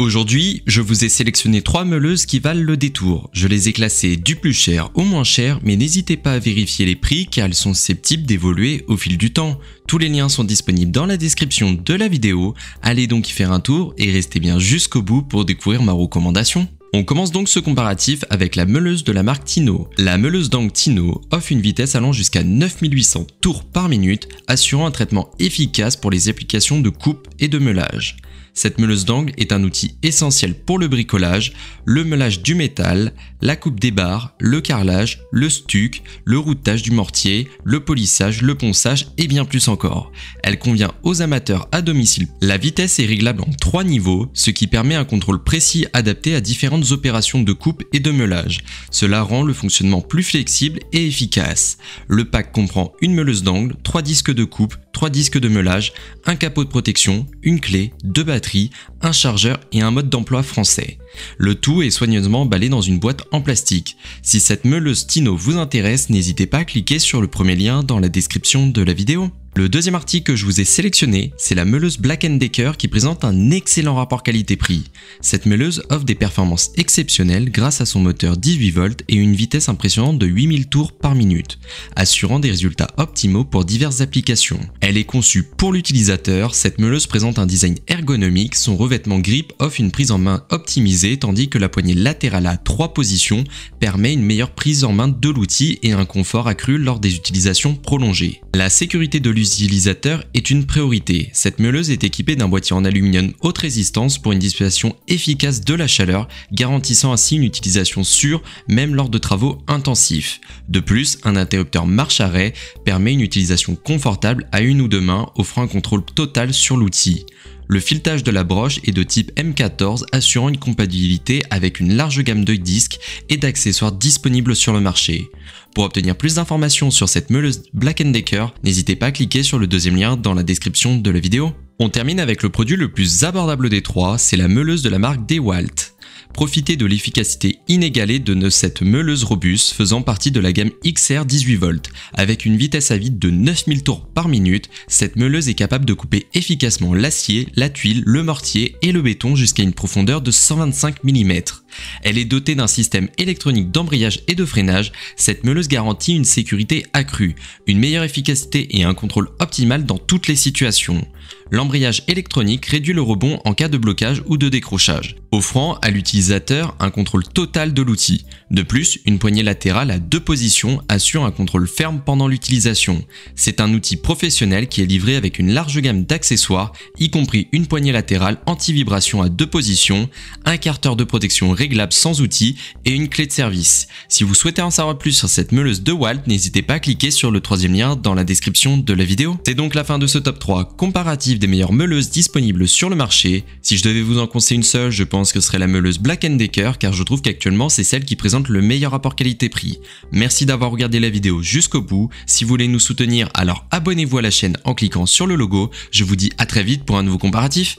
Aujourd'hui, je vous ai sélectionné 3 meuleuses qui valent le détour. Je les ai classées du plus cher au moins cher, mais n'hésitez pas à vérifier les prix car elles sont susceptibles d'évoluer au fil du temps. Tous les liens sont disponibles dans la description de la vidéo. Allez donc y faire un tour et restez bien jusqu'au bout pour découvrir ma recommandation. On commence donc ce comparatif avec la meuleuse de la marque Tino. La meuleuse d'angle Tino offre une vitesse allant jusqu'à 9800 tours par minute, assurant un traitement efficace pour les applications de coupe et de meulage. Cette meuleuse d'angle est un outil essentiel pour le bricolage, le meulage du métal, la coupe des barres, le carrelage, le stuc, le routage du mortier, le polissage, le ponçage et bien plus encore. Elle convient aux amateurs à domicile. La vitesse est réglable en 3 niveaux, ce qui permet un contrôle précis adapté à différentes opérations de coupe et de meulage. Cela rend le fonctionnement plus flexible et efficace. Le pack comprend une meuleuse d'angle, 3 disques de coupe, 3 disques de meulage, un capot de protection, une clé, 2 batteries, un chargeur et un mode d'emploi français. Le tout est soigneusement emballé dans une boîte en plastique. Si cette meuleuse Tino vous intéresse, n'hésitez pas à cliquer sur le premier lien dans la description de la vidéo. Le deuxième article que je vous ai sélectionné, c'est la meuleuse Black & Decker qui présente un excellent rapport qualité-prix. Cette meuleuse offre des performances exceptionnelles grâce à son moteur 18 volts et une vitesse impressionnante de 8000 tours par minute, assurant des résultats optimaux pour diverses applications. Elle est conçue pour l'utilisateur, cette meuleuse présente un design ergonomique, son revêtement grip offre une prise en main optimisée tandis que la poignée latérale à 3 positions permet une meilleure prise en main de l'outil et un confort accru lors des utilisations prolongées. La sécurité de l'utilisateur est une priorité. Cette meuleuse est équipée d'un boîtier en aluminium haute résistance pour une dissipation efficace de la chaleur, garantissant ainsi une utilisation sûre même lors de travaux intensifs. De plus, un interrupteur marche-arrêt permet une utilisation confortable à une ou deux mains, offrant un contrôle total sur l'outil. Le filetage de la broche est de type M14, assurant une compatibilité avec une large gamme de disques et d'accessoires disponibles sur le marché. Pour obtenir plus d'informations sur cette meuleuse Black & Decker, n'hésitez pas à cliquer sur le deuxième lien dans la description de la vidéo. On termine avec le produit le plus abordable des trois, c'est la meuleuse de la marque DeWalt. Profitez de l'efficacité inégalée de cette meuleuse robuste faisant partie de la gamme XR 18 volts. Avec une vitesse à vide de 9000 tours par minute, cette meuleuse est capable de couper efficacement l'acier, la tuile, le mortier et le béton jusqu'à une profondeur de 125 mm. Elle est dotée d'un système électronique d'embrayage et de freinage. Cette meuleuse garantit une sécurité accrue, une meilleure efficacité et un contrôle optimal dans toutes les situations. L'embrayage électronique réduit le rebond en cas de blocage ou de décrochage, offrant à l'utilisateur un contrôle total de l'outil. De plus, une poignée latérale à 2 positions assure un contrôle ferme pendant l'utilisation. C'est un outil professionnel qui est livré avec une large gamme d'accessoires, y compris une poignée latérale anti-vibration à 2 positions, un carter de protection réglable sans outil et une clé de service. Si vous souhaitez en savoir plus sur cette meuleuse DeWalt, n'hésitez pas à cliquer sur le troisième lien dans la description de la vidéo. C'est donc la fin de ce top 3 comparatif des meilleures meuleuses disponibles sur le marché. Si je devais vous en conseiller une seule, je pense que ce serait la meuleuse Black & Decker car je trouve qu'actuellement c'est celle qui présente le meilleur rapport qualité-prix. Merci d'avoir regardé la vidéo jusqu'au bout. Si vous voulez nous soutenir, alors abonnez-vous à la chaîne en cliquant sur le logo. Je vous dis à très vite pour un nouveau comparatif.